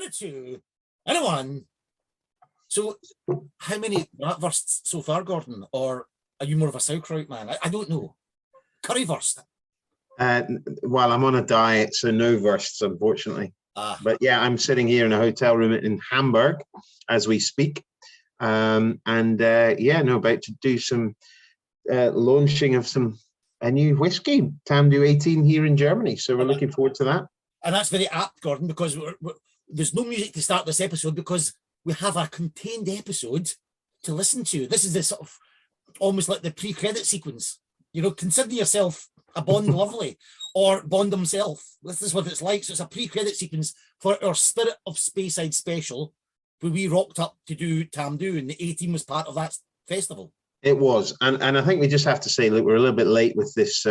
and a 2, and a 1. So, how many bratwursts so far, Gordon? Or are you more of a sauerkraut man? I don't know. Currywurst. Well, I'm on a diet, so no wursts, unfortunately. But yeah, I'm sitting here in a hotel room in Hamburg as we speak. About to do some launching of a new whiskey, Tamdhu 18 here in Germany. So we're looking forward to that. And that's very apt, Gordon, because there's no music to start this episode because we have a contained episode to listen to. This is the sort of almost like the pre-credit sequence. You know, consider yourself a Bond Lovely or Bond himself. This is what it's like. So it's a pre-credit sequence for our Spirit of Speyside special, where we rocked up to do Tamdhu, and the 18 was part of that festival. It was, and I think we just have to say, look, we're a little bit late with this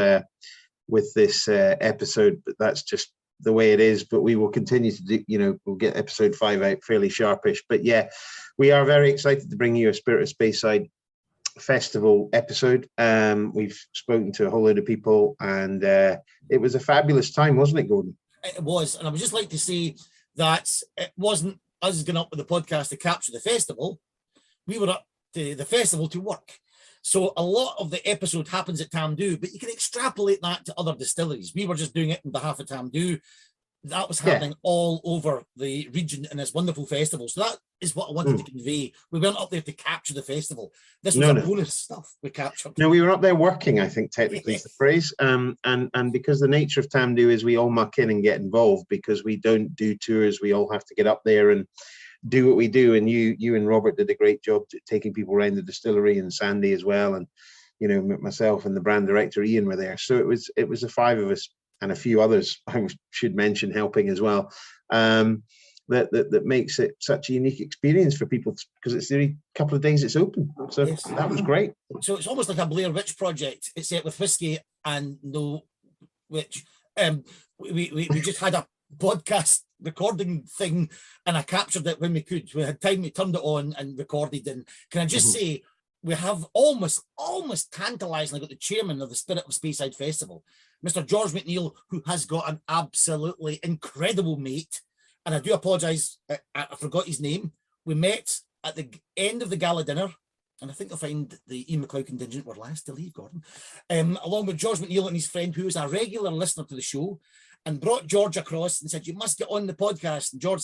episode, but that's just the way it is. But we will continue to do, we'll get episode 5 out fairly sharpish. But yeah, we are very excited to bring you a Spirit of Speyside Festival episode. We've spoken to a whole load of people, and it was a fabulous time, wasn't it, Gordon? It was, and I would just like to say that it wasn't us going up with the podcast to capture the festival. We were up to the festival to work. So a lot of the episode happens at Tamdhu, but you can extrapolate that to other distilleries. We were just doing it on behalf of Tamdhu. That was happening all over the region in this wonderful festival. So that is what I wanted to convey. We weren't up there to capture the festival. This was bonus stuff we captured. No, we were up there working, I think, technically is the phrase. And because the nature of Tamdhu is we all muck in and get involved, because we don't do tours. We all have to get up there and do what we do. And you and Robert did a great job taking people around the distillery, and Sandy as well. And, myself and the brand director, Ian, were there. So it was the 5 of us, and a few others I should mention helping as well, that makes it such a unique experience for people, because it's the only couple of days it's open. So that was great. So it's almost like a Blair Witch project, except with whiskey and no witch. We just had a podcast recording thing, and I captured it when we could. We had time, we turned it on and recorded. And can I just say, we have almost tantalisingly got the chairman of the Spirit of Speyside Festival, Mr. George McNeil, who has got an absolutely incredible mate. And I do apologise, I forgot his name. We met at the end of the gala dinner, and I think you'll find the Ian Macleod contingent were last to leave, Gordon, along with George McNeil and his friend, who is a regular listener to the show, and brought George across and said, you must get on the podcast. And George,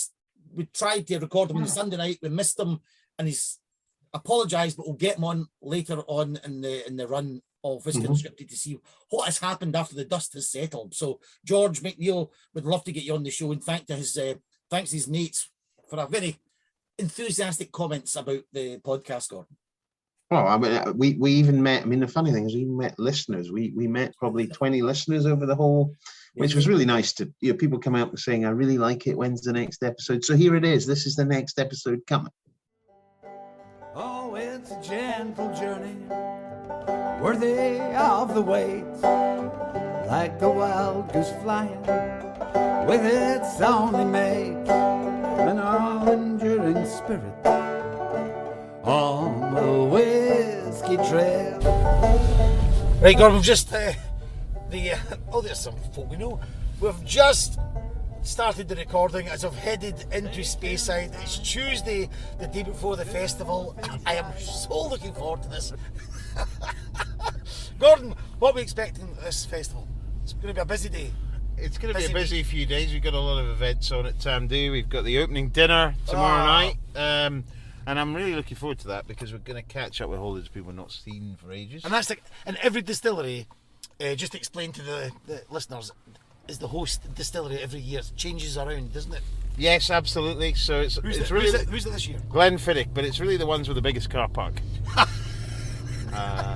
we tried to record him on the Sunday night, we missed him, and he's apologised, but we'll get him on later on in the run of Whisky Unscripted to see what has happened after the dust has settled. So George McNeil would love to get you on the show, and thanks to his mates for a very enthusiastic comments about the podcast, Gordon. Oh, I mean, we even met, the funny thing is we met listeners. We met probably 20 listeners over the whole, which was really nice to, people come out and saying, I really like it. When's the next episode? So here it is. This is the next episode coming. Oh, it's a gentle journey, worthy of the wait, like a wild goose flying with its only mate, an all-enduring spirit on the whiskey trail. Right, Gordon, we've just there's some folk we know. We've just started the recording as I've headed into Speyside. It's Tuesday, the day before the festival. I am so looking forward to this. Gordon, what are we expecting at this festival? It's going to be a busy day. It's going to be a busy few days. We've got a lot of events on at Tamdhu. We've got the opening dinner tomorrow night. And I'm really looking forward to that, because we're going to catch up with all those people not seen for ages. And that's and every distillery, just to explain to the listeners, is the host distillery every year. It changes around, doesn't it? Yes, absolutely. So who's it this year? Glenfiddich, but it's really the ones with the biggest car park.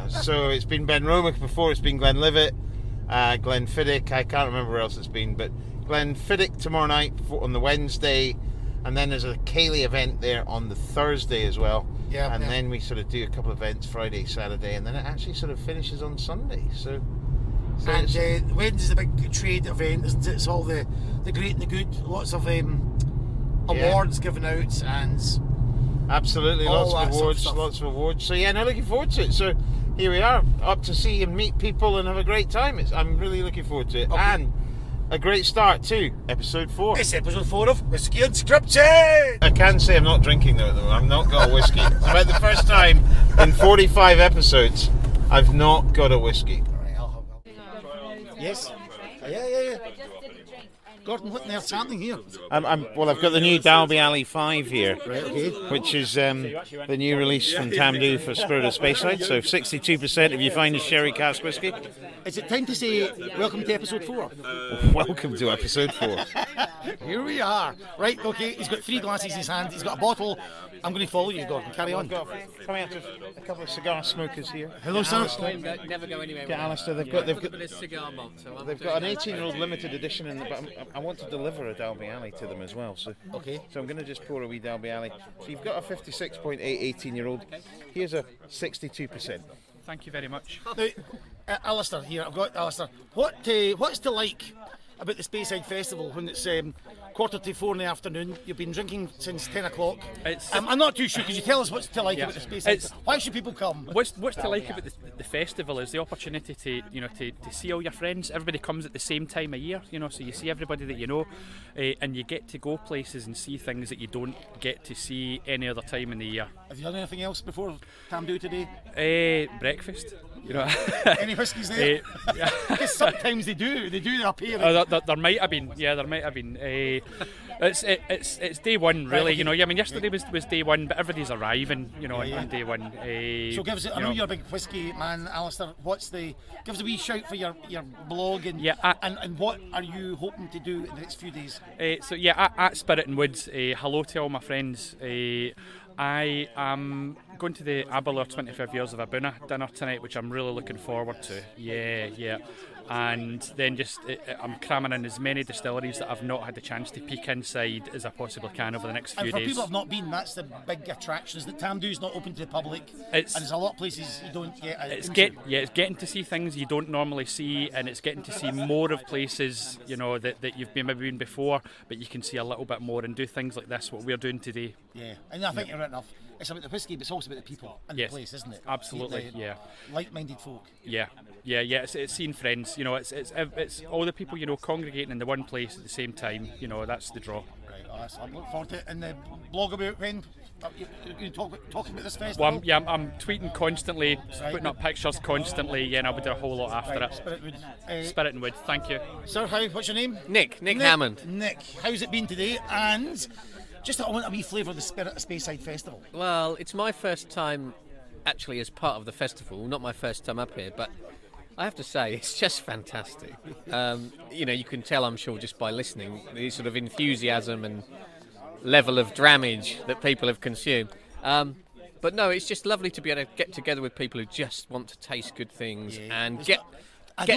So it's been Benromach before, it's been Glenlivet, Glenfiddich, I can't remember where else it's been, but Glenfiddich tomorrow night on the Wednesday, and then there's a Cayley event there on the Thursday as well. Yeah. And then we sort of do a couple of events Friday, Saturday, and then it actually sort of finishes on Sunday. So and Wednesday's a big trade event, isn't it? It's all the great and the good, lots of awards given out, and absolutely lots of awards. So yeah, no, looking forward to it. So here we are, up to see and meet people and have a great time. I'm really looking forward to it. Okay. And a great start to episode 4. It's episode 4 of Whisky Unscripted! I can say I'm not drinking though. I've not got a whiskey. It's about the first time in 45 episodes I've not got a whiskey. Alright, I'll Yes? Yeah. Gordon, what on earth's happening here? Well, I've got the new Dalby Alley 5 here, Right, okay. which is the new release from Tamdhu for Spirit of Speyside. So 62% of your finest sherry cask whiskey. Is it time to say welcome to episode 4? Welcome to episode 4. Here we are. Right, okay, he's got 3 glasses in his hand, he's got a bottle. I'm going to follow you, Gordon. Carry on. Coming out of a couple of cigar smokers here. Hello, sir. Never go anywhere. Get Alistair. They've got a cigar malt, so they've got an 18-year-old limited edition, but I want to deliver a Dalby Alley to them as well. So okay. So I'm going to just pour a wee Dalby Alley. So you've got a 56.8 18-year-old. Here's a 62%. Thank you very much. Now, Alistair here. I've got Alistair. What's to like about the Speyside Festival when it's 3:45 in the afternoon? You've been drinking since 10 o'clock. I'm not too sure. Could you tell us what's to like about the Speyside? Why should people come? What's to like about the festival is the opportunity to see all your friends. Everybody comes at the same time of year, so you see everybody that you know, and you get to go places and see things that you don't get to see any other time in the year. Have you done anything else before Tamdhu today? Breakfast. Any whiskies there? Because sometimes they do up here. There might have been. Yeah, there might have been. It's day one, really. Right, okay. Yesterday was day one, but everybody's arriving. On day one. So give us. I know you're a big whiskey man, Alistair. Give us a wee shout for your blog and and what are you hoping to do in the next few days? At Spirit and Woods. Hello to all my friends. I am going to the Aberlour 25 years of Abuna dinner tonight, which I'm really looking forward to. Yeah. And then I'm cramming in as many distilleries that I've not had the chance to peek inside as I possibly can over the next few days. And for people who have not been, that's the big attraction, is that Tamdhu's not open to the public, and there's a lot of places you don't get it's getting to see things you don't normally see, and it's getting to see more of places that you've maybe been before, but you can see a little bit more and do things like this, what we're doing today. Yeah, and I think you're right enough. It's about the whiskey, but it's also about the people and the place, isn't it? Absolutely, like-minded folk. Yeah. It's seeing friends. It's all the people congregating in the one place at the same time. That's the draw. Right. I look forward to it. And the blog about when you talking about this festival. Well, I'm tweeting constantly, putting up pictures constantly. And I'll be doing a whole lot after it. Spirit and Wood. Thank you, sir. What's your name? Nick Hammond. Nick, how's it been today? And I want a wee flavour of the Spirit of Speyside Festival. Well, it's my first time actually as part of the festival, not my first time up here, but I have to say it's just fantastic. You can tell, I'm sure, just by listening, the sort of enthusiasm and level of drammage that people have consumed. But no, it's just lovely to be able to get together with people who just want to taste good things and get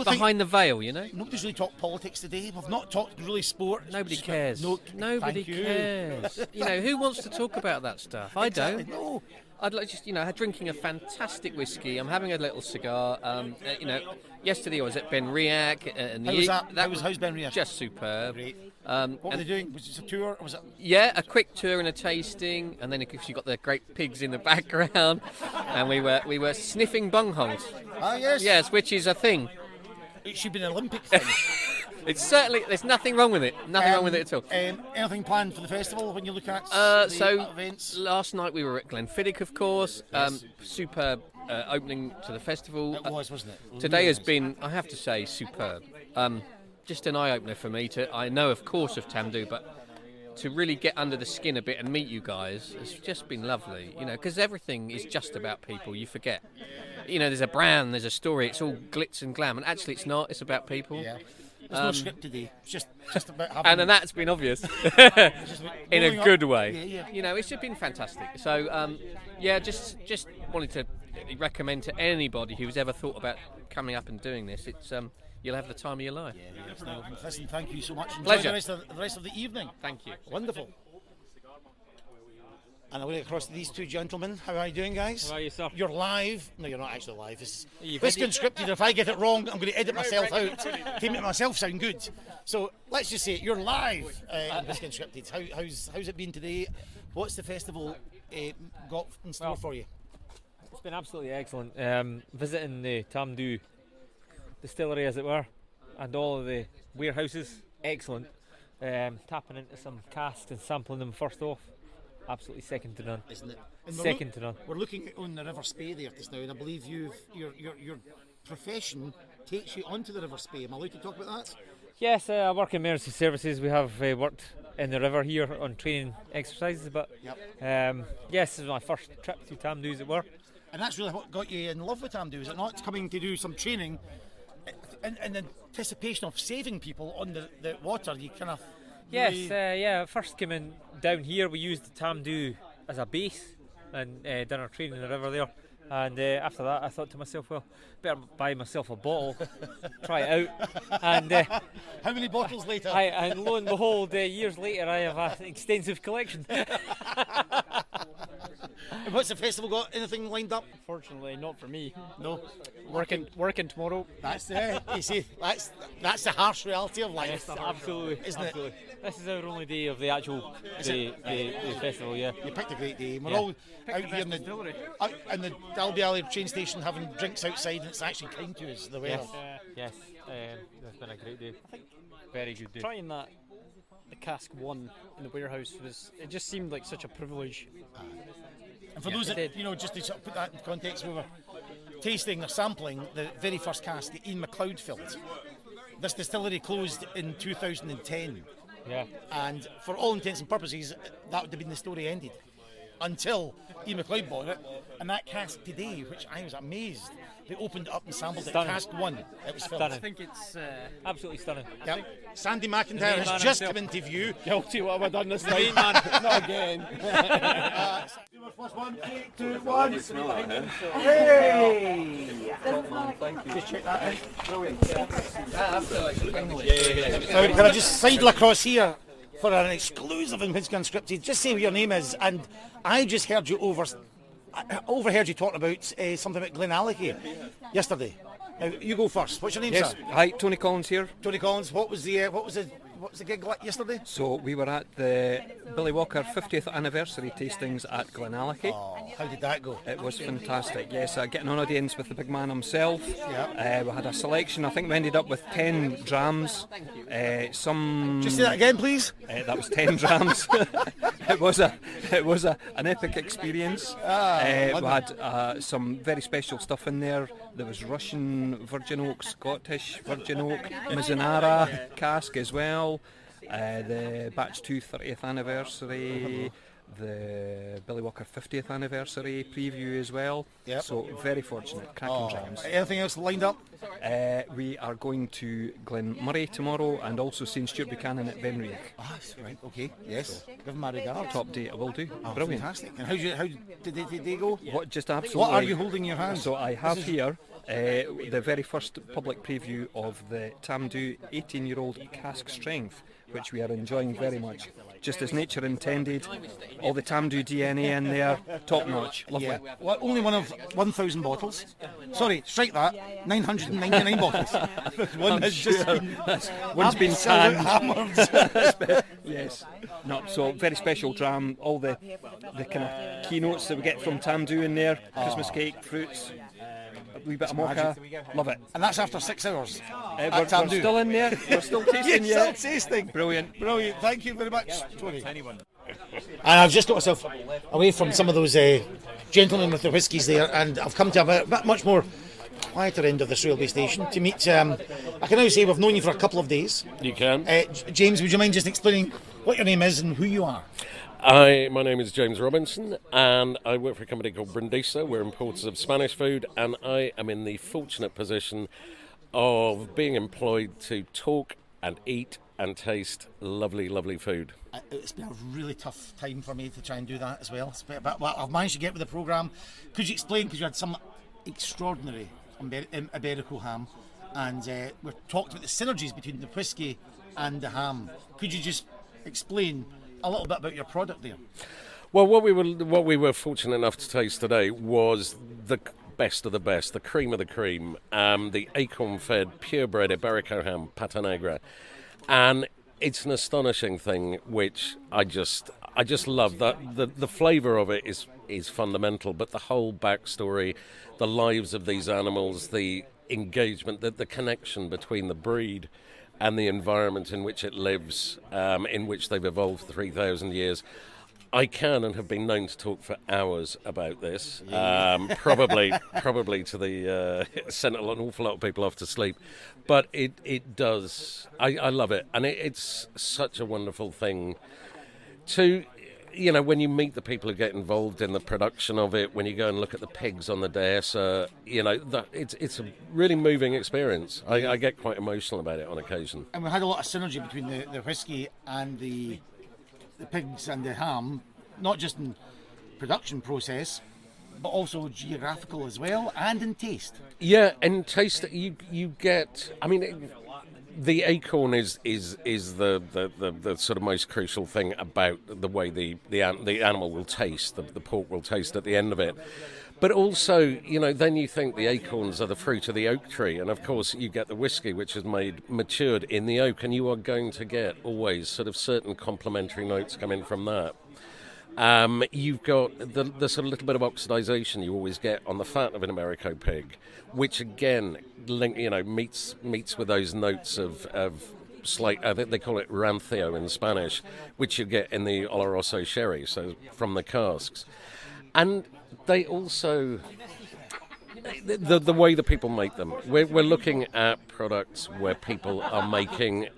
behind the veil, Nobody's really talked politics today. We've not talked really sport. Nobody cares. Nobody cares. Who wants to talk about that stuff? Exactly. I don't. No. I'd like just, drinking a fantastic whiskey. I'm having a little cigar. Yesterday I was at Benromach. How's Benromach? Just superb. Great. What were they doing? Was it a tour? Or was it? Yeah, a quick tour and a tasting, and then you got the great pigs in the background, and we were sniffing bunghongs. Ah, yes. Yes, which is a thing. It should be an Olympic thing. It's certainly, there's nothing wrong with it. Nothing wrong with it at all. Anything planned for the festival when you look at events? Last night we were at Glenfiddich, of course. Yes. Superb opening to the festival. It was, wasn't it? Today has been, I have to say, superb. Just an eye-opener for me. I know, of course, of Tamdhu, but to really get under the skin a bit and meet you guys has just been lovely. Because everything is just about people. You forget. There's a brand, there's a story. It's all glitz and glam, and actually it's not. It's about people. Yeah. There's no script today. It's just about having... And that's been obvious. In a good way. Yeah. It's just been fantastic. So, just wanted to recommend to anybody who's ever thought about coming up and doing this. It's you'll have the time of your life. Yeah. Listen, thank you so much. Enjoy Pleasure. the rest of the evening. Thank you. Wonderful. And I'm going across to these two gentlemen. How are you doing, guys? How are you, sir? You're live. No, you're not actually live. This is unscripted. If I get it wrong, I'm going to edit myself out to make myself sound good. So let's just say you're live in Whisky Unscripted. How's it been today? What's the festival got in store for you? It's been absolutely excellent. Visiting the Tamdhu distillery, as it were, and all of the warehouses excellent. Tapping into some casks and sampling them first off, absolutely second to none. Isn't it? Second to none. We're looking on the River Spey there just now, and I believe your profession takes you onto the River Spey. Am I allowed to talk about that? Yes, I work in emergency services. We have worked in the river here on training exercises, but yes, this is my first trip to Tamdhu, as it were. And that's really what got you in love with Tamdhu, is it not? Coming to do some training in anticipation of saving people on the water, you kind of... Yes, first came in down here, we used the Tamdhu as a base and done our training in the river there. And after that, I thought to myself, well, better buy myself a bottle, try it out. And how many bottles later? And lo and behold, years later, I have an extensive collection. And what's the festival got? Anything lined up? Fortunately, not for me. No. Working tomorrow. That's you see, that's the harsh reality of life. Yes, absolutely, isn't absolutely. it? This is our only day of the actual the festival. Yeah, you picked a great day. We're all out here in the Dalby Alley train station having drinks outside, and it's actually kind to us, the weather. Yes, it's been a great day. I think very good day. Trying the cask 1 in the warehouse it just seemed like such a privilege. And for those that, just to sort of put that in context, we were tasting or sampling the very first cask that Ian Macleod filled. This distillery closed in 2010. Yeah. And for all intents and purposes, that would have been the story ended. Until Ian Macleod bought it. And that cask today, which I was amazed, they opened it up and sampled Stunning. it, cask 1. It was filled. Stunning. I think it's absolutely stunning. Yep. Sandy McIntyre has just come into view. guilty. What have I done this time? Not again. One, 3, 2, 1. You smell that, huh? Hey! Thank you. Just check that out. Brilliant. Yeah. Now, can I just sidle across here for an exclusive in Whisky Unscripted? Just say what your name is. And I just heard you overheard you talking about something about Glenallachie yesterday. Now, you go first. What's your name, Yes, sir? hi, Tony Collins here. Tony Collins. What was the gig like yesterday? So we were at the Billy Walker 50th anniversary tastings at Glenallachie. Oh, how did that go? It was fantastic, yes. Getting an audience with the big man himself. Yeah. We had a selection. I think we ended up with 10 drams. Just say that again, please. That was 10 drams. It was an epic experience. We had some very special stuff in there. There was Russian Virgin Oak, Scottish Virgin Oak, Mizunara cask as well. The Batch 2 30th anniversary, the Billy Walker 50th anniversary preview as well. Yep. So very fortunate, cracking drams. Anything else lined up? We are going to Glenmurray tomorrow and also seeing Stuart Buchanan at Benromach. Ah, that's right. Okay. Yes. Give him my regards. Top day, I will do. Oh, Brilliant. Fantastic. And how did they go? What just absolutely? What are you holding in your hand? So I have here the very first public preview of the Tamdhu 18-year-old cask strength, which we are enjoying very much. Just as nature intended, all the Tamdhu DNA in there, top notch, lovely. Yeah. Well, only one of 1,000 bottles. Sorry, strike that. 999 bottles. One has just been one's been canned. hammered. Yes. No, so very special dram. All the kind of keynotes that we get from Tamdhu in there. Christmas cake, fruits. A wee bit of mocha, love it. And that's after 6 hours. We're still in there, we're still tasting yet. Still tasting. Brilliant. Thank you very much, Tony. And I've just got myself away from some of those gentlemen with the whiskies there, and I've come to a bit much more quieter end of this railway station to meet, I can now say we've known you for a couple of days. You can. James, would you mind just explaining what your name is and who you are? My name is James Robinson, and I work for a company called Brindisa. We're importers of Spanish food, and I am in the fortunate position of being employed to talk and eat and taste lovely, lovely food. It's been a really tough time for me to try and do that as well. But I've managed to get with the programme. Could you explain, because you had some extraordinary Iberico ham, and we've talked about the synergies between the whiskey and the ham. Could you just explain a little bit about your product there? Well, what we were fortunate enough to taste today was the best of the best, the cream of the cream, the acorn-fed, purebred Iberico ham, Pata Negra, and it's an astonishing thing, which I just love. The flavour of it is fundamental, but the whole backstory, the lives of these animals, the engagement, the connection between the breed and the environment in which it lives, in which they've evolved for 3,000 years. I can and have been known to talk for hours about this, probably to the sent an awful lot of people off to sleep, but it does. I love it, and it's such a wonderful thing to, when you meet the people who get involved in the production of it, when you go and look at the pigs on the dehesa, it's a really moving experience. I get quite emotional about it on occasion. And we had a lot of synergy between the whiskey and the pigs and the ham, not just in production process, but also geographical as well, and in taste. Yeah, and taste, you get. I mean, the acorn is the sort of most crucial thing about the way the animal will taste, the pork will taste at the end of it. But also, then you think the acorns are the fruit of the oak tree, and of course you get the whiskey, which is matured in the oak, and you are going to get always sort of certain complementary notes coming from that. You've got the sort of little bit of oxidization you always get on the fat of an Americo pig, which again, meets with those notes of slight. I think they call it rancio in Spanish, which you get in the Oloroso sherry, so from the casks, and they also, the way that people make them, we're looking at products where people are making,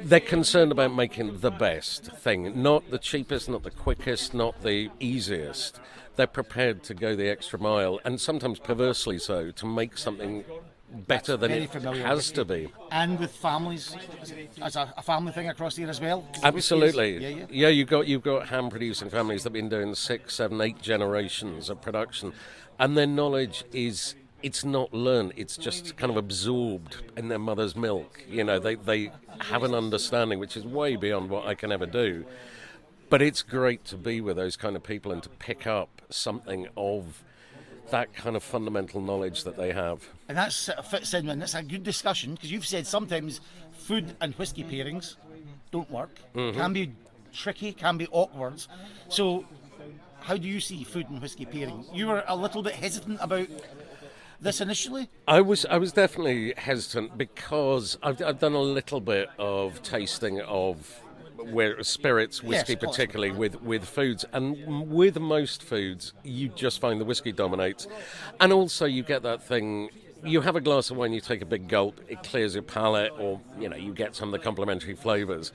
they're concerned about making the best thing, not the cheapest, not the quickest, not the easiest. They're prepared to go the extra mile, and sometimes perversely so, to make something better than it has to be. And with families, as a family thing across here as well. Absolutely. Yeah, you've got ham producing families that have been doing 6, 7, 8 generations of production, and their knowledge it's not learned, it's just kind of absorbed in their mother's milk. They have an understanding which is way beyond what I can ever do. But it's great to be with those kind of people and to pick up something of that kind of fundamental knowledge that they have. And that fits in, and that's a good discussion, because you've said sometimes food and whiskey pairings don't work, can be tricky, can be awkward. So how do you see food and whiskey pairing? You were a little bit hesitant about this initially? I was definitely hesitant, because I've done a little bit of tasting of spirits, whiskey, yes, particularly with foods, and with most foods you just find the whiskey dominates, and also you get that thing, you have a glass of wine, you take a big gulp, it clears your palate, or you get some of the complementary flavours,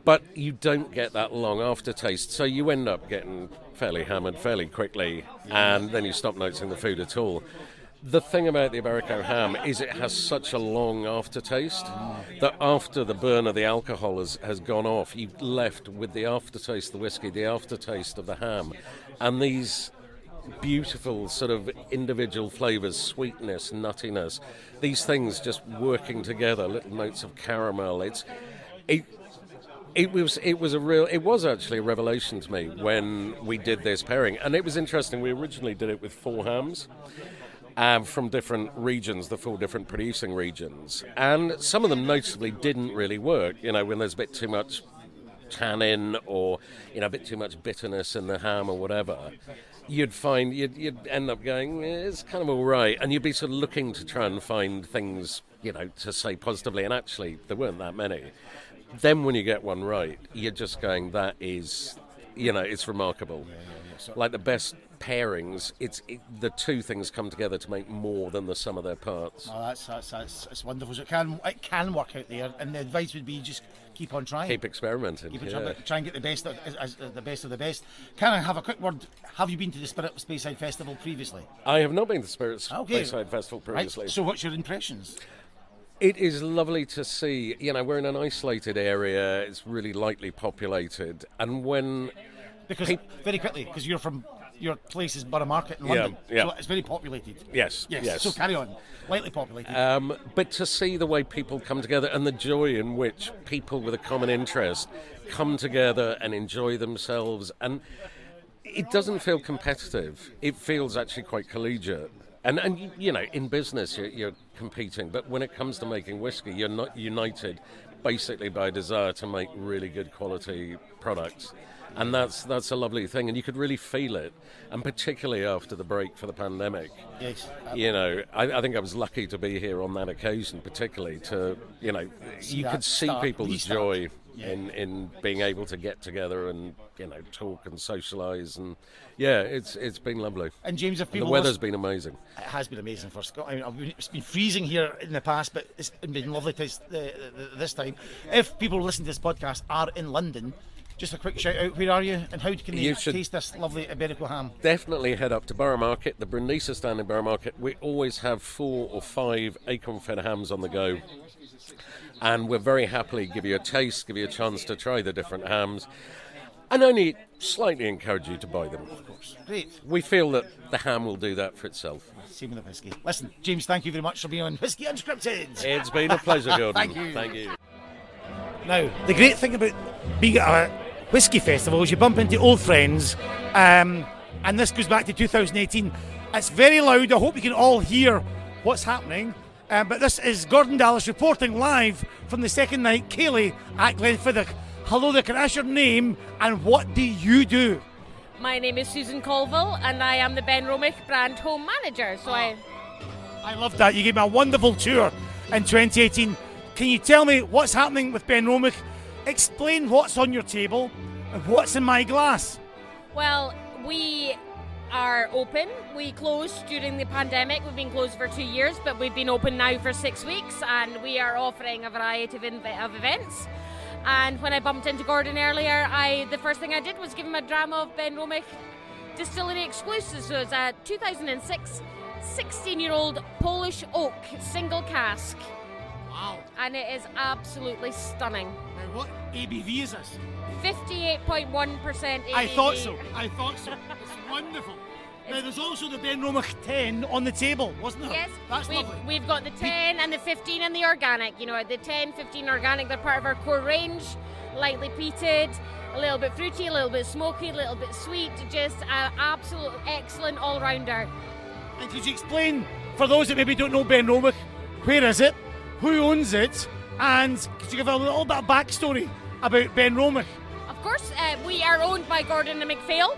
but you don't get that long aftertaste, so you end up getting fairly hammered fairly quickly, and then you stop noticing the food at all. The thing about the Iberico ham is it has such a long aftertaste that after the burn of the alcohol has gone off, you're left with the aftertaste of the whiskey, the aftertaste of the ham, and these beautiful sort of individual flavours, sweetness, nuttiness, these things just working together, little notes of caramel. It was actually a revelation to me when we did this pairing, and it was interesting. We originally did it with 4 hams. From different regions, the 4 different producing regions. And some of them noticeably didn't really work, when there's a bit too much tannin or, a bit too much bitterness in the ham or whatever. You'd end up going, it's kind of all right. And you'd be sort of looking to try and find things, to say positively. And actually, there weren't that many. Then when you get one right, you're just going, that is, it's remarkable. Like the best pairings, the 2 things come together to make more than the sum of their parts. Oh, that's wonderful. So it can work out there, and the advice would be just keep on trying. Keep experimenting. Try and get the best of the best. Can I have a quick word? Have you been to the Spirit of Speyside Festival previously? I have not been to the Spirit of Speyside Festival previously. Right. So what's your impressions? It is lovely to see. We're in an isolated area. It's really lightly populated, and very quickly, because your place is Borough Market in London, so it's very populated. Yes. So carry on, lightly populated. But to see the way people come together and the joy in which people with a common interest come together and enjoy themselves, and it doesn't feel competitive. It feels actually quite collegiate. And in business you're competing, but when it comes to making whiskey, you're not united basically by a desire to make really good quality products. And that's a lovely thing, and you could really feel it, and particularly after the break for the pandemic. Yes. You know, I think I was lucky to be here on that occasion, particularly to, you know, you could see people's joy in being able to get together and, you know, talk and socialise, and yeah, it's been lovely. And James, if people the weather's been amazing. It has been amazing for Scotland. I mean, it's been freezing here in the past, but it's been lovely this time. If people listening to this podcast are in London, just a quick shout out, where are you and how can they taste this lovely Iberico ham? Definitely head up to Borough Market, the Brindisa stand in Borough Market. We always have 4 or 5 acorn-fed hams on the go, and we'll very happily give you a taste, give you a chance to try the different hams, and only slightly encourage you to buy them. Of course. Great. We feel that the ham will do that for itself. Same with the whisky. Listen, James, thank you very much for being on Whisky Unscripted. It's been a pleasure, Gordon. Thank you. Thank you. Now, the great thing about being at a whisky festival is you bump into old friends, and this goes back to 2018. It's very loud. I hope you can all hear what's happening. But this is Gordon Dallas reporting live from the second night, Kayleigh at Glenfiddich. Hello there, can I ask your name and what do you do? My name is Susan Colville and I am the Benromach brand home manager. So I love that. You gave me a wonderful tour in 2018. Can you tell me what's happening with Benromach? Explain what's on your table and what's in my glass. Well, we are open. We closed during the pandemic. We've been closed for 2 years, but we've been open now for 6 weeks and we are offering a variety of events. And when I bumped into Gordon earlier, the first thing I did was give him a dram of Benromach Distillery exclusive. So it's a 2006 16-year-old Polish oak single cask. Wow. And it is absolutely stunning. Now what ABV is this? 58.1% ABV. I thought so. It's wonderful. Now there's also the Benromach 10 on the table, wasn't there? Yes, that's lovely. We've got the 10 and the 15 and the organic. You know, the 10, 15 organic, they're part of our core range. Lightly peated, a little bit fruity, a little bit smoky, a little bit sweet. Just an absolute excellent all-rounder. And could you explain, for those that maybe don't know Benromach, where is it, who owns it, and could you give a little bit of backstory about Benromach? Of course, we are owned by Gordon and MacPhail.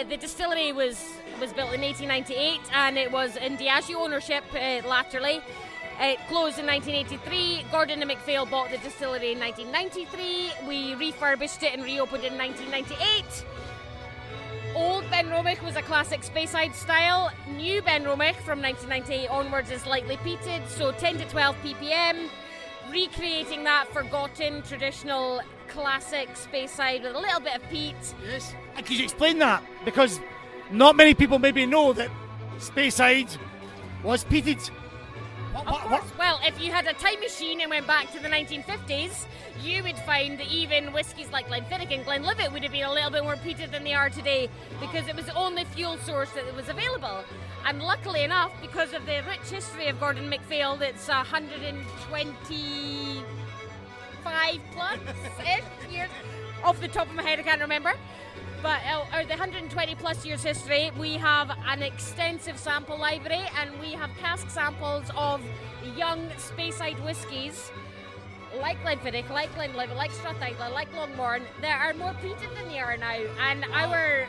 The distillery was built in 1898 and it was in Diageo ownership latterly. It closed in 1983. Gordon and MacPhail bought the distillery in 1993. We refurbished it and reopened in 1998. Old Benromach was a classic Speyside style. New Benromach from 1998 onwards is lightly peated, so 10 to 12 ppm. Recreating that forgotten traditional classic Speyside with a little bit of peat. Yes. And could you explain that? Because not many people maybe know that Speyside was peated. Of course. Well, if you had a time machine and went back to the 1950s, you would find that even whiskies like Glenfiddich and Glenlivet would have been a little bit more peated than they are today because it was the only fuel source that was available. And luckily enough, because of the rich history of Gordon MacPhail, that's 125 plus-ish years. Off the top of my head, I can't remember. But the 120 plus years history, we have an extensive sample library and we have cask samples of young Speyside whiskies like Glenfiddich, like Glenlivet, like Strathidler, like Longmorn that are more peated than they are now. And our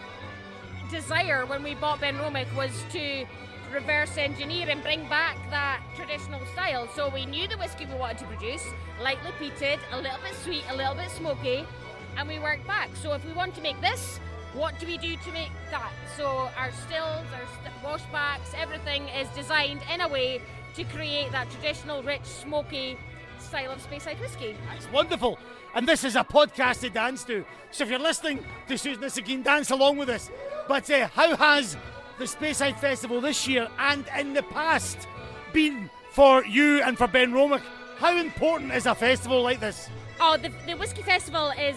desire when we bought Benromach was to reverse engineer and bring back that traditional style. So we knew the whiskey we wanted to produce, lightly peated, a little bit sweet, a little bit smoky, and we worked back. So if we want to make this, what do we do to make that? So our stills, our washbacks, everything is designed in a way to create that traditional, rich, smoky style of Speyside whiskey. That's wonderful. And this is a podcast to dance to. So if you're listening to Susan McIntyre, dance along with us. But how has the Speyside Festival this year and in the past been for you and for Benromach? How important is a festival like this? Oh, the Whisky Festival is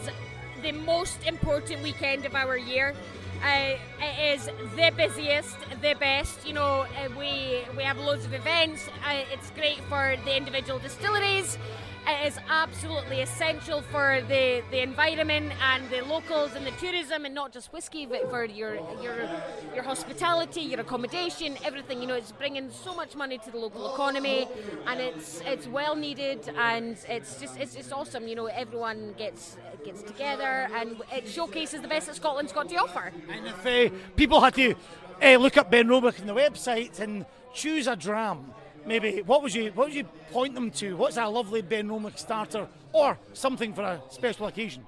the most important weekend of our year. It is the busiest, the best. You know, we have loads of events. It's great for the individual distilleries. It is absolutely essential for the environment and the locals and the tourism, and not just whiskey, but for your hospitality, your accommodation, everything. You know, it's bringing so much money to the local economy, and it's well needed, and it's awesome. You know, everyone gets together, and it showcases the best that Scotland's got to offer. And if people had to look up Benromach on the website and choose a dram, maybe what would you point them to? What's a lovely Benromach starter or something for a special occasion?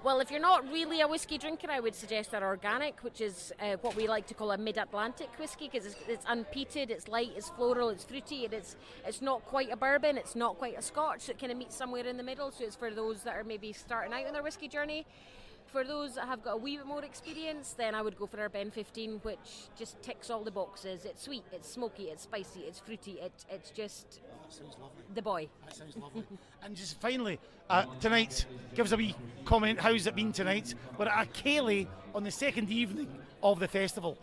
Well, if you're not really a whiskey drinker, I would suggest our organic, which is what we like to call a mid-Atlantic whiskey, because it's unpeated, it's light, it's floral, it's fruity, and it's not quite a bourbon, it's not quite a Scotch, so it kind of meets somewhere in the middle. So it's for those that are maybe starting out on their whiskey journey. For those that have got a wee bit more experience, then I would go for our Ben 15, which just ticks all the boxes. It's sweet, it's smoky, it's spicy, it's fruity, it's just the boy. That sounds lovely. And just finally, tonight, give us a wee comment. How's it been tonight? We're at a Ceilidh on the second evening of the festival.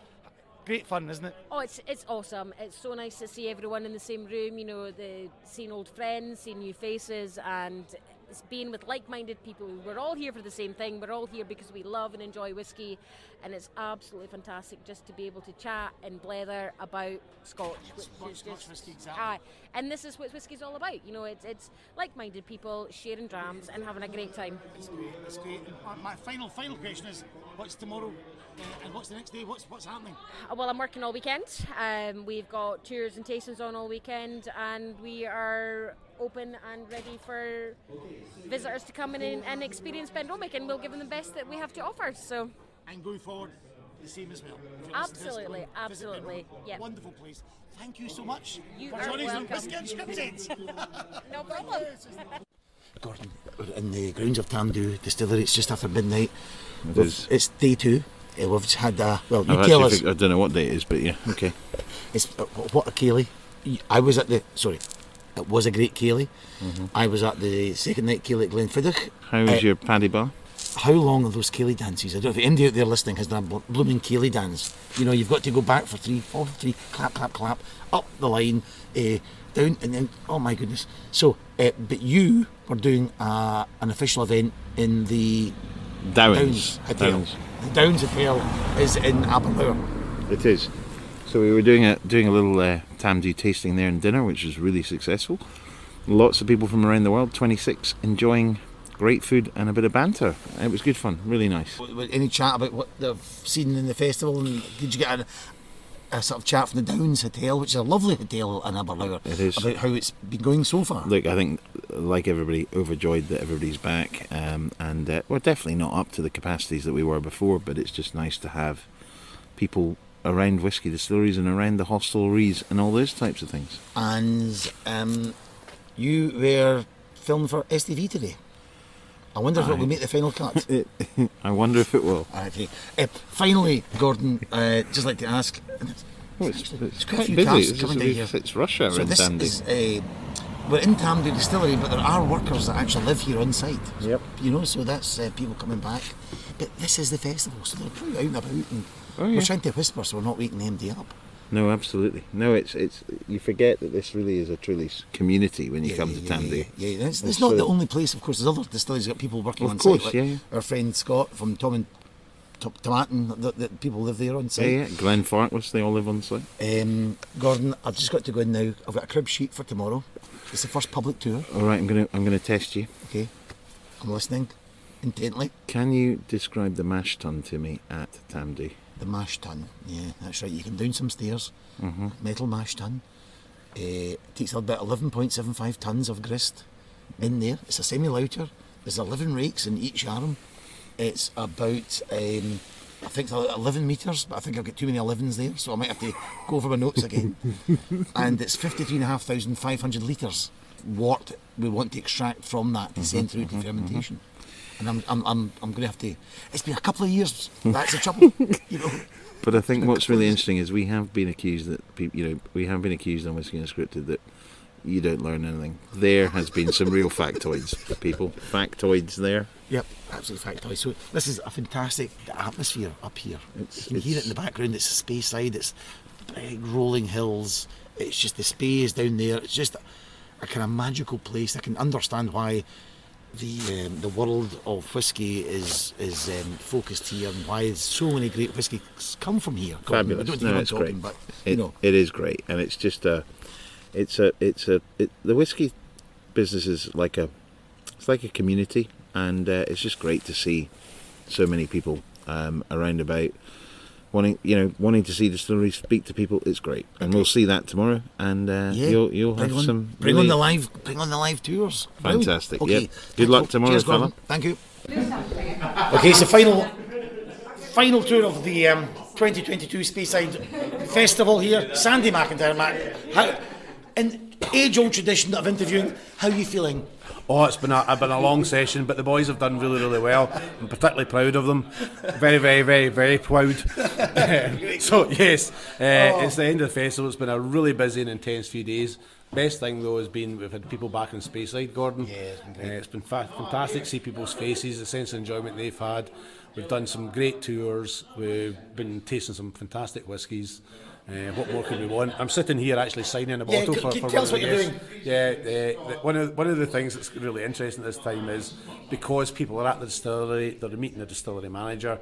Great fun, isn't it? Oh, it's awesome. It's so nice to see everyone in the same room, you know, seeing old friends, seeing new faces, and being with like-minded people. We're all here for the same thing. We're all here because we love and enjoy whiskey, and it's absolutely fantastic just to be able to chat and blether about Scotch, which is just whiskey, exactly. and this is what whiskey's all about. You know, it's like-minded people sharing drams and having a great time. It's great. It's great. And my final question is, what's tomorrow? And what's the next day? What's happening? Well, I'm working all weekend. We've got tours and tastings on all weekend, and we are open and ready for visitors to come in and experience Benromach, and we'll give them the best that we have to offer. So. And going forward, the same as well. Absolutely. Yeah. Wonderful place. Thank you so much You for are joining us on welcome. Whisky Unscripted. No problem. Gordon, we're in the grounds of Tamdhu Distillery. It's just after midnight. It's day 2. We've had well, you I tell us. don't know what day it is, but yeah, okay. It's what a Ceilidh. I was at the it was a great Ceilidh. Mm-hmm. I was at the second night Ceilidh at Glenfiddich. How was your paddy bar? How long are those Ceilidh dances? I don't know if anybody out there listening has done a blooming Ceilidh dance. You know, you've got to go back for 3, 4, 3, clap, clap, clap, up the line, down, and then, oh my goodness. So, but you were doing an official event in the Downs Hotel. The Downs Hotel is in Aberlour. It is. So we were doing a little Tamdhu tasting there and dinner, which was really successful. Lots of people from around the world, 26, enjoying great food and a bit of banter. It was good fun, really nice. Any chat about what they've seen in the festival, and did you get a sort of chat from the Downs Hotel, which is a lovely hotel in Aberlour? It is. About how it's been going so far. Look, I think, like everybody, overjoyed that everybody's back, and we're definitely not up to the capacities that we were before, but it's just nice to have people around whisky distilleries and around the hostelries and all those types of things. And you were filmed for STV today. I wonder if it will make the final cut. I wonder if it will. Okay. Finally, Gordon, just like to ask. It's quite a few busy. casts coming down here. It's rush hour in Tamdhu. We're in Tamdhu Distillery, but there are workers that actually live here on site. Yep. You know, so that's people coming back. But this is the festival, so they're probably out and about, and we're trying to whisper, so we're not waking MD up. No, absolutely. No, it's you forget that this really is a truly community when you come to Tamdhu. Yeah. It's not the only place, of course. There's other distilleries got people working on site. Like our friend Scott from Tom and Tomatin, that people live there on site. Yeah. Glenfarclas, they all live on site. Gordon, I've just got to go in now. I've got a crib sheet for tomorrow. It's the first public tour. All right, I'm gonna test you. Okay, I'm listening intently. Can you describe the mash tun to me at Tamdhu? The mash tun, yeah, that's right. You can down some stairs. Metal mash tun. It takes about 11.75 tons of grist in there. It's a semi-louter. There's 11 rakes in each arm. It's about, I think, 11 metres, but I think I've got too many 11s there, so I might have to go over my notes again. And it's 53,500 litres wort we want to extract from that to send through to fermentation. And I'm going to have to. It's been a couple of years. That's the trouble, you know. But I think what's really interesting is we have been accused that we have been accused on Whisky Unscripted that you don't learn anything. There has been some real factoids, people. Factoids there. Yep, absolutely factoid. So this is a fantastic atmosphere up here. You can hear it in the background. It's the Speyside. It's big rolling hills. It's just the Spey is down there. It's just a kind of magical place. I can understand why the world of whisky is focused here, and why so many great whiskies come from here. Fabulous. I don't No, know it's what I'm talking, great. but you know, It is great, and it's just the whiskey business is like a community, and it's just great to see so many people around about wanting to see distilleries, speak to people. It's great, and we'll see that tomorrow. And you'll have some bring on the live tours. Fantastic. Okay. Yeah. Good luck tomorrow, Cheers, fella. Gordon. Thank you. Okay, so final tour of the 2022 Speyside Festival here. Sandy McIntyre, in age-old tradition of interviewing, how are you feeling? Oh, it's been a long session, but the boys have done really, really well. I'm particularly proud of them. Very, very, very, very proud. So, yes, it's the end of the festival. It's been a really busy and intense few days. Best thing, though, has been we've had people back in Speyside, Gordon. Yeah, it's been great. It's been fantastic to see people's faces, the sense of enjoyment they've had. We've done some great tours. We've been tasting some fantastic whiskies. What more could we want? I'm sitting here actually signing a bottle for tell us what you're doing. Yeah, one of the things that's really interesting this time is because people are at the distillery, they're meeting the distillery manager.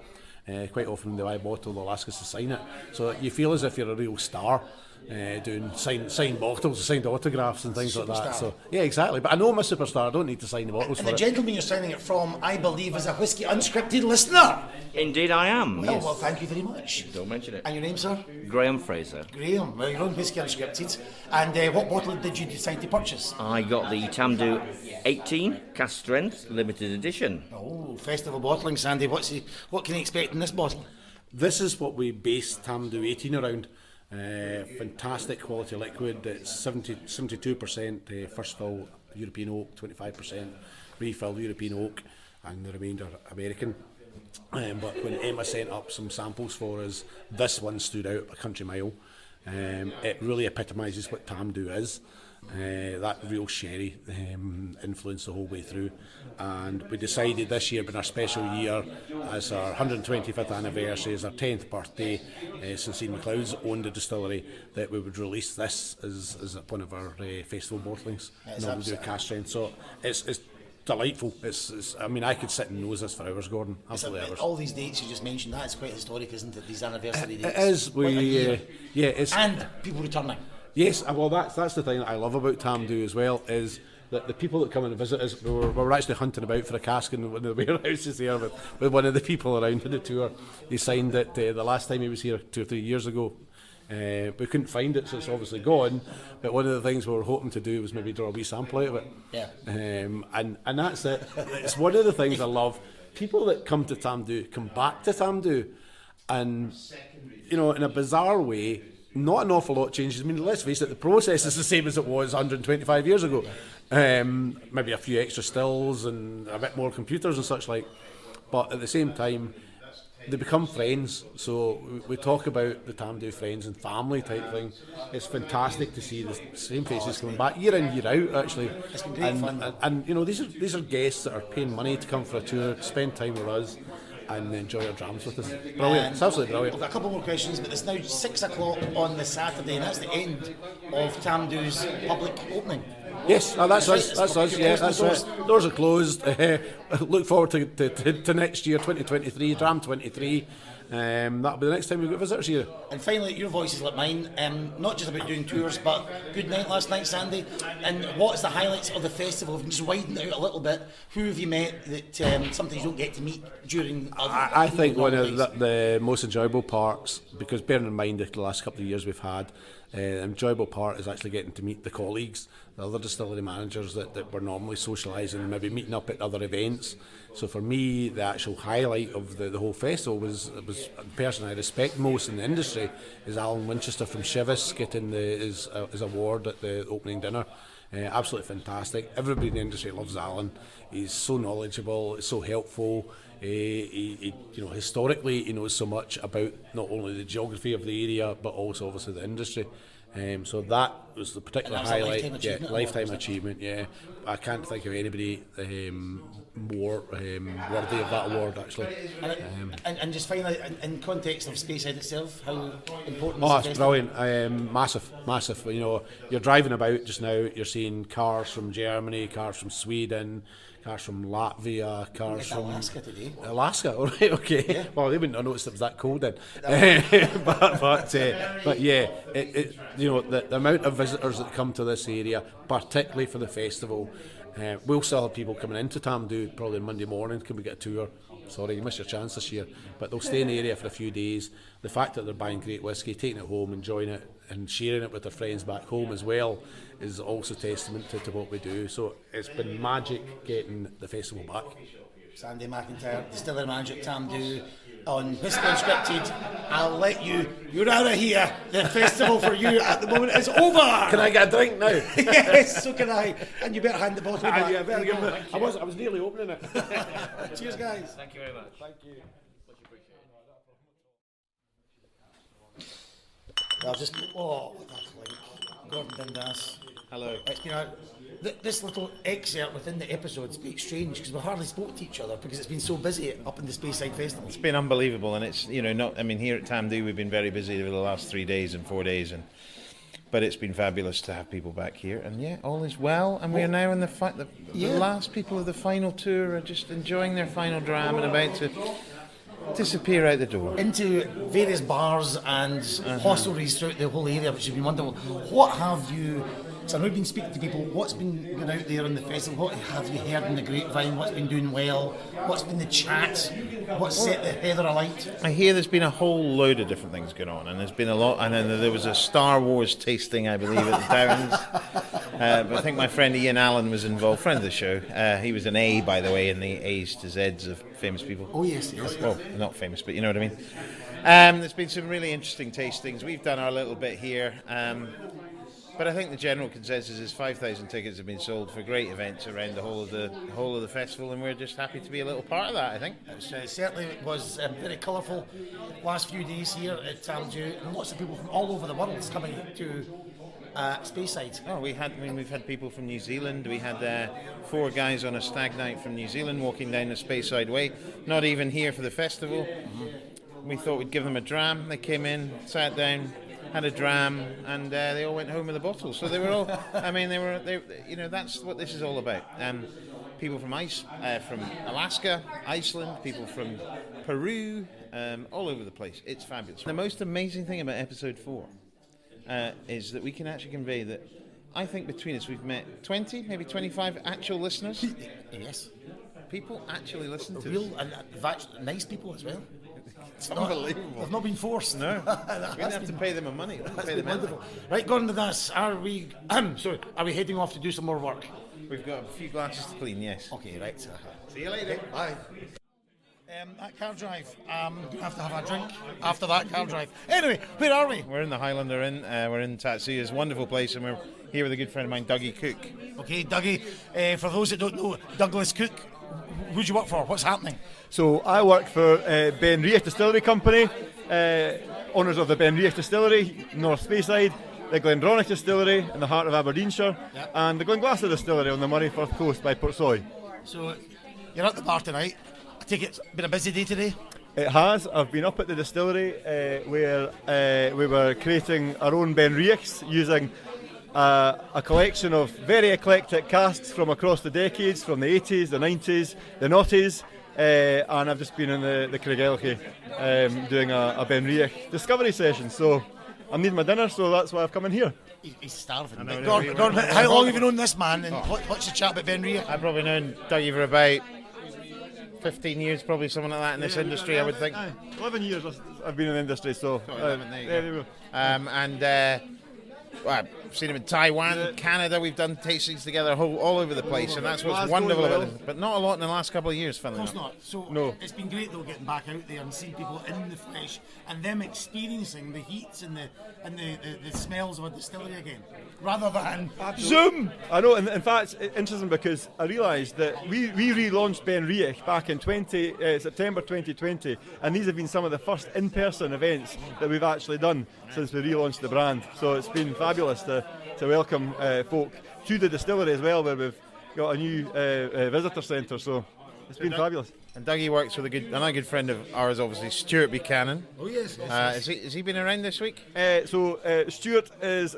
Quite often they buy a bottle, they'll ask us to sign it. So you feel as if you're a real star. Doing signed bottles, signed autographs and things like that. So yeah, exactly. But I know I'm a superstar. I don't need to sign the bottles. And for the gentleman you're signing it from, I believe, is a Whisky Unscripted listener. Indeed, I am. Well, Yes. well, thank you very much. Don't mention it. And your name, sir? Graham Fraser. Graham. Well, you're on Whisky Unscripted. And what bottle did you decide to purchase? I got the Tamdhu 18 cask strength limited edition. Oh, festival bottling, Sandy. What can you expect in this bottle? This is what we base Tamdhu 18 around. Fantastic quality liquid. It's 72% first fill European oak, 25% refill European oak, and the remainder American. But when Emma sent up some samples for us, this one stood out a country mile. It really epitomises what Tamdhu is. That real sherry influence the whole way through, and we decided this year, being our special year, as our 125th anniversary, as our 10th birthday since Ian Macleod's owned the distillery, that we would release this as one of our festival bottlings. We do a cask strength, so it's delightful. I mean, I could sit and nose this for hours, Gordon. Absolutely hours. All these dates you just mentioned, that's quite historic, isn't it? These anniversary dates. It is. And people returning. Yes, well, that's the thing that I love about Tamdhu as well, is that the people that come and visit us, we were actually hunting about for a cask in one of the warehouses there with one of the people around in the tour. He signed it the last time he was here 2 or 3 years ago. We couldn't find it, so it's obviously gone. But one of the things we were hoping to do was maybe draw a wee sample out of it. Yeah. And that's it. It's one of the things I love. People that come to Tamdhu come back to Tamdhu, and in a bizarre way, not an awful lot changes. I mean, let's face it, the process is the same as it was 125 years ago. Maybe a few extra stills and a bit more computers and such like. But at the same time, they become friends. So we talk about the Tamdhu friends and family type thing. It's fantastic to see the same faces coming back year in, year out, actually. It's been great fun. And these are guests that are paying money to come for a tour, to spend time with us, and enjoy our drams with us. Brilliant. It's absolutely brilliant. I've got a couple more questions, but it's now 6 o'clock on the Saturday, and that's the end of Tamdhu's public opening. Yes, that's us. That's us. Yeah, that's right. Doors are closed. Look forward to next year, 2023, Dram 23. That'll be the next time we've got visitors here. And finally, your voice is like mine, not just about doing tours, but good night last night, Sandy. And what's the highlights of the festival? If we can just widen it out a little bit, who have you met that sometimes you don't get to meet during I think one of the most enjoyable parts, because bearing in mind the last couple of years we've had, the enjoyable part is actually getting to meet the colleagues, the other distillery managers that we're normally socialising and maybe meeting up at other events. So for me, the actual highlight of the whole festival was the person I respect most in the industry is Alan Winchester from Chivas getting his award at the opening dinner. Absolutely fantastic. Everybody in the industry loves Alan. He's so knowledgeable, he's so helpful. He historically he knows so much about not only the geography of the area but also obviously the industry. So that was the particular highlight. Lifetime achievement. Yeah, I can't think of anybody more worthy of that award actually. And just finally, in context of Speyside itself, how important? Oh, it's brilliant! Massive. You know, you're driving about just now. You're seeing cars from Germany, cars from Sweden, cars from Latvia, cars from Alaska today. Alaska, all right, okay. Yeah. Well, they wouldn't have noticed it was that cold then. But yeah, you know, the amount of visitors that come to this area, particularly for the festival. We'll still have people coming into Tamdhu probably Monday morning. Can we get a tour? Sorry, you missed your chance this year. But they'll stay in the area for a few days. The fact that they're buying great whisky, taking it home, enjoying it, and sharing it with their friends back home as well is also testament to what we do. So it's been magic getting the festival back. Sandy McIntyre, distiller manager at Tamdhu, on Whisky Unscripted. I'll let you. You're out of here. The festival for you at the moment is over. Can I get a drink now? Yes, so can I. And you better hand the bottle back. Yeah, better give it. I was nearly opening it. Cheers, guys. Thank you very much. Thank you. I'll just. Oh, that's like Gordon Dundas. Hello. It's been this little excerpt within the episode's a bit strange because we hardly spoke to each other because it's been so busy up in the Speyside Festival. It's been unbelievable, and it's, you know, not. I mean, here at Tamdhu we've been very busy over the last 3 days and 4 days, but it's been fabulous to have people back here, and yeah, all is well. And we are now in the last people of the final tour are just enjoying their final dram and about to disappear out the door into various bars and hostelries throughout the whole area, which has been wonderful. What have you? So I know you've been speaking to people. What's been going out there in the festival? What have you heard in the grapevine? What's been doing well? What's been the chat? What's set the heather alight? I hear there's been a whole load of different things going on, and there's been a lot. And then there was a Star Wars tasting, I believe, at the Downs. I think my friend Ian Allen was involved, friend of the show. He was an A, by the way, in the A's to Z's of famous people. Oh yes. Well, not famous, but you know what I mean. There's been some really interesting tastings. We've done our little bit here. But I think the general consensus is 5,000 tickets have been sold for great events around the whole of the festival, and we're just happy to be a little part of that, I think. It certainly was very colourful last few days here at Tamdhu, and lots of people from all over the world coming to Speyside. Oh, we've had people from New Zealand. We had 4 guys on a stag night from New Zealand walking down the Speyside Way, not even here for the festival. We thought we'd give them a dram. They came in, sat down, had a dram, and they all went home with a bottle. So they were all. I mean, they you know, that's what this is all about. People from from Alaska, Iceland, people from Peru, all over the place. It's fabulous. The most amazing thing about episode 4 is that we can actually convey that. I think between us we've met 20, maybe 25 actual listeners. Yes. People actually listen to real and nice people as well. It's unbelievable. They've not been forced. No. We didn't have to pay them a money. Wonderful. Right, Gordon Dundas, are we heading off to do some more work? We've got a few glasses to clean, yes. Okay, right. See you later. Bye. That car drive, going to have to have a drink after that car drive. Anyway, where are we? We're in the Highlander Inn. We're in Tatsuya's wonderful place, and we're here with a good friend of mine, Dougie Cook. Okay, Dougie, for those that don't know, Douglas Cook, who do you work for? What's happening? So I work for Benromach Distillery Company, owners of the Benromach Distillery, North Speyside, the Benromach Distillery in the heart of Aberdeenshire, and the Glenglassaugh Distillery on the Murray Firth Coast by Portsoy. So you're at the bar tonight. I take it's been a busy day today? It has. I've been up at the distillery where we were creating our own Benromachs using a collection of very eclectic casks from across the decades, from the 80s, the 90s, the noughties, and I've just been in the Craigellachie doing a Benromach discovery session. So I'm needing my dinner, so that's why I've come in here. He's starving. Gordon, how long have you known this man, and what's the chat about Benromach? I've probably known Dougie for about 15 years, probably something like that in this industry, I would think. 11 years I've been in the industry, so... 11, there you go. And I've seen him in Taiwan, Canada. We've done tastings together all over the place, and that's what's wonderful about it. But not a lot in the last couple of years, funnily enough. Of course not. So it's been great though getting back out there and seeing people in the flesh and them experiencing the heats and the smells of a distillery again, rather than Zoom. I know. In fact, it's interesting because I realised that we relaunched Benromach back in September 2020, and these have been some of the first in-person events that we've actually done since we relaunched the brand. So it's been fabulous to welcome folk to the distillery as well, where we've got a new visitor centre. So it's been fabulous. And Dougie works with another good friend of ours, obviously, Stuart Buchanan. Oh yes. Has he been around this week? Stuart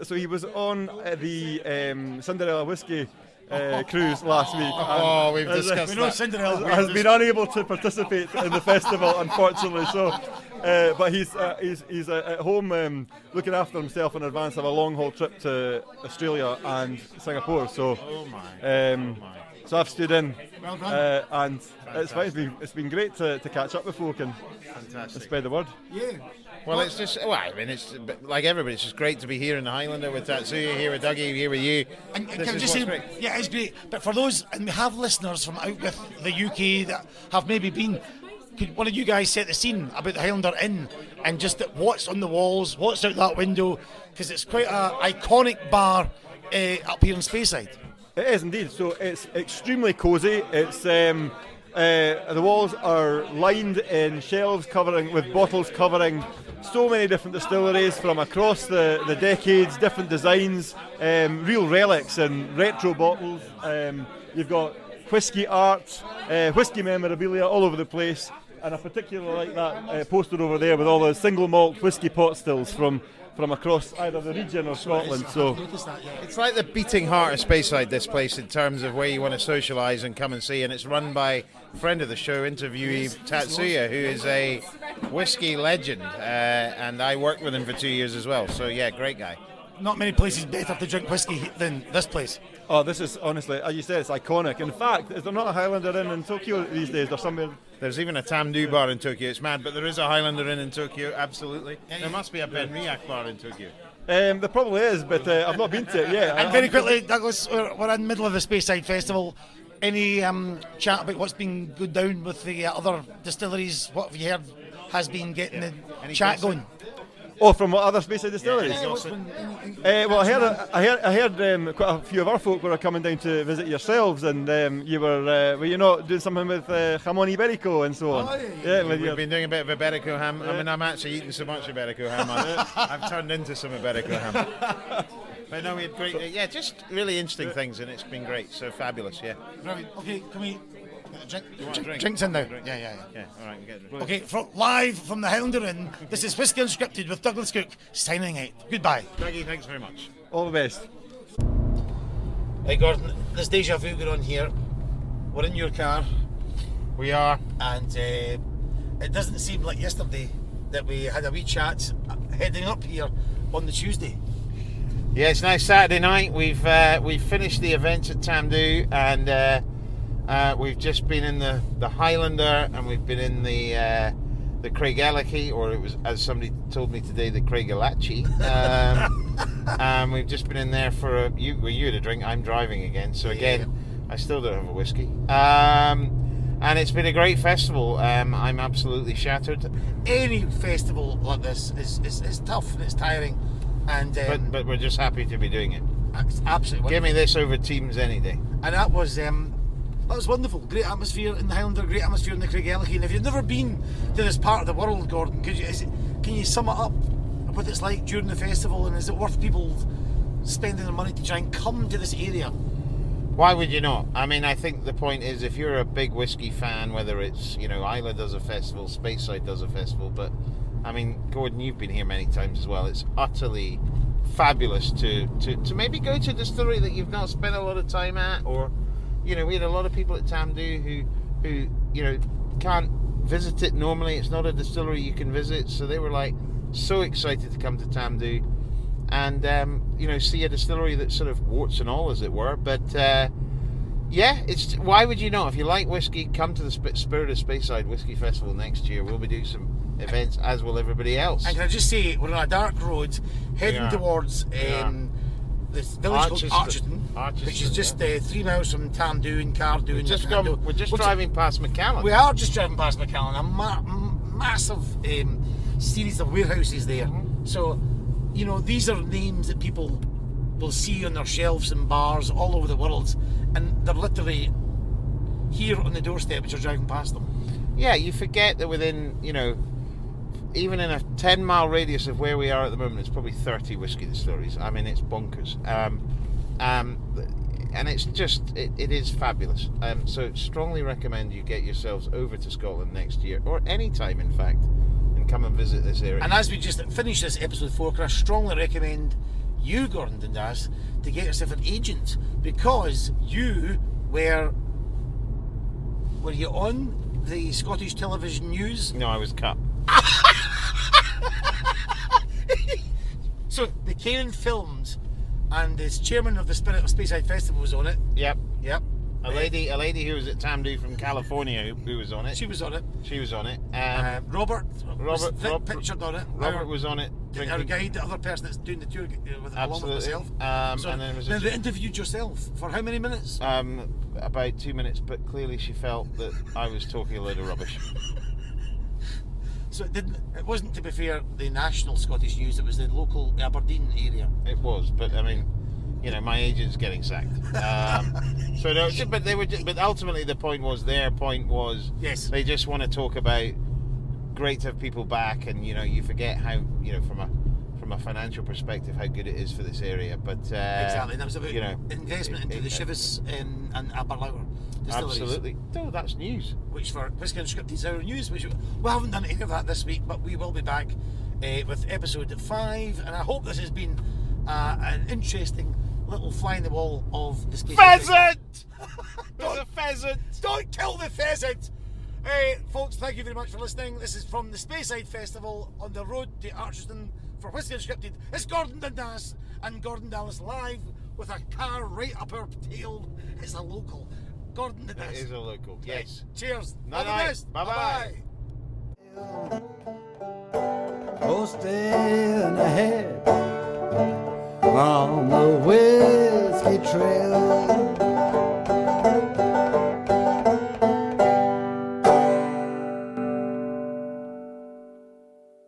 he was on the Cinderella Whisky cruise last week. Oh, we've discussed that. Cinderella has been unable to participate in the festival, unfortunately. So, but he's at home looking after himself in advance of a long haul trip to Australia and Singapore. So, so I've stood in, and it's fine. It's been great to catch up with folk and spread the word. Yeah. Well, it's just, it's like everybody, it's just great to be here in the Highlander with Tatsuya, here with Dougie, here with you. And can I just say, yeah, it's great. But for those, and we have listeners from out with the UK that have maybe been, could one of you guys set the scene about the Highlander Inn and just what's on the walls, what's out that window? Because it's quite an iconic bar up here in Speyside. It is indeed. So it's extremely cosy. It's the walls are lined in shelves with bottles covering so many different distilleries from across the decades, different designs, real relics and retro bottles. You've got whisky art, whisky memorabilia all over the place, and I particularly like that poster over there with all the single malt whisky pot stills from across either the region or Scotland. So it's like the beating heart of Speyside, this place, in terms of where you want to socialise and come and see, and it's run by a friend of the show, interviewee Tatsuya, who is a whisky legend, and I worked with him for 2 years as well. So yeah, great guy. Not many places better to drink whisky than this place. Oh, this is honestly, as you said, it's iconic. In fact, is there not a Highlander Inn in Tokyo these days? There's even a Tamdhu bar in Tokyo. It's mad, but there is a Highlander Inn in Tokyo, absolutely. There must be a Benromach bar in Tokyo. There probably is, but I've not been to it yet. And very quickly, Douglas, we're in the middle of the Speyside Festival. Any chat about what's been good down with the other distilleries? What have you heard has been getting the chat going? Oh, from what other Speyside distilleries? Well, I heard quite a few of our folk were coming down to visit yourselves, and were you not doing something with jamon iberico and so on? Oh, yeah. We've been doing a bit of Iberico ham. I mean, I'm actually eating so much Iberico ham, I've turned into some Iberico ham. But no, we had great, just really interesting things, and it's been great. So fabulous, yeah. Right, okay, can we drink? Drinks in now. Yeah. All right, we get it. Okay, live from the Highlander Inn, this is Whisky Unscripted with Douglas Cook, signing out. Goodbye. Dougie, thanks very much. All the best. Hey Gordon, this deja vu going on here. We're in your car. We are. And it doesn't seem like yesterday that we had a wee chat heading up here on the Tuesday. Yeah, it's now Saturday night. We've finished the events at Tamdhu, and we've just been in the Highlander, and we've been in the Craigellachie, or it was, as somebody told me today, the Craigellachie. And we've just been in there for you had a drink. I'm driving again, so again, I still don't have a whiskey. And it's been a great festival. I'm absolutely shattered. Any festival like this is tough and it's tiring. And but we're just happy to be doing it. Absolutely. Give me this over Teams any day. And that was wonderful. Great atmosphere in the Highlander, great atmosphere in the Craigellachie. And if you've never been to this part of the world, Gordon, can you sum it up what it's like during the festival, and is it worth people spending their money to try and come to this area? Why would you not? I mean, I think the point is, if you're a big whiskey fan, whether it's, Isla does a festival, Speyside does a festival, but I mean, Gordon, you've been here many times as well. It's utterly fabulous to maybe go to a distillery that you've not spent a lot of time at, or, we had a lot of people at Tamdhu who can't visit it normally. It's not a distillery you can visit, so they were like so excited to come to Tamdhu and see a distillery that's sort of warts and all, as it were. But Yeah, it's why would you not? If you like whiskey, come to the Spirit of Speyside Whisky Festival next year. We'll be doing some events, as will everybody else. And can I just say, we're on a dark road heading towards this village called Archeston, which is just 3 miles from Tamdhu and Cardew. We're just driving past McAllen. We are just driving past McAllen, a massive series of warehouses there. So, you know, these are names that people will see on their shelves in bars all over the world, and they're literally here on the doorstep as you're driving past them. Yeah, you forget that within, you know, even in a 10-mile radius of where we are at the moment, it's probably 30 whisky distilleries. I mean, it's bonkers. And it's just, it is fabulous. So strongly recommend you get yourselves over to Scotland next year, or any time, in fact, and come and visit this area. And as we just finished this episode 4, I strongly recommend you, Gordon Dundas, to get yourself an agent, because you were you on the Scottish television news? No, I was cut. So the Cairn Films, and the chairman of the Spirit of Speyside Festival was on it. Yep. A lady who was at Tamdhu from California who was on it. She was on it. Robert pictured on it. Robert was on it. Our guide, the other person that's doing the tour along with myself. And then they interviewed yourself for how many minutes? About 2 minutes, but clearly she felt that I was talking a load of rubbish. So it wasn't, to be fair, the national Scottish news, it was the local Aberdeen area. It was, but I mean, you know, my agent's getting sacked. But ultimately the point was, yes, they just want to talk about great to have people back, and you know, you forget how, you know, from a financial perspective, how good it is for this area. But exactly, and that was about, you know, investment into the Chivas and Aberlour distilleries. Absolutely. Oh, that's news. Which for Whisky Unscripted is our news. Which we haven't done any of that this week, but we will be back with episode 5, and I hope this has been an interesting little fly in the wall of the Speyside pheasant. There's a pheasant. Don't kill the pheasant. Folks, thank you very much for listening. This is from the Speyside Festival on the road to Archeston for Whisky Unscripted. It's Gordon Dundas and Gordon Dallas live with a car right up our tail. It's a local. Gordon Dundas. It is a local, yes. Cheers. All the best. Bye-bye. Coasting ahead on the whiskey trail.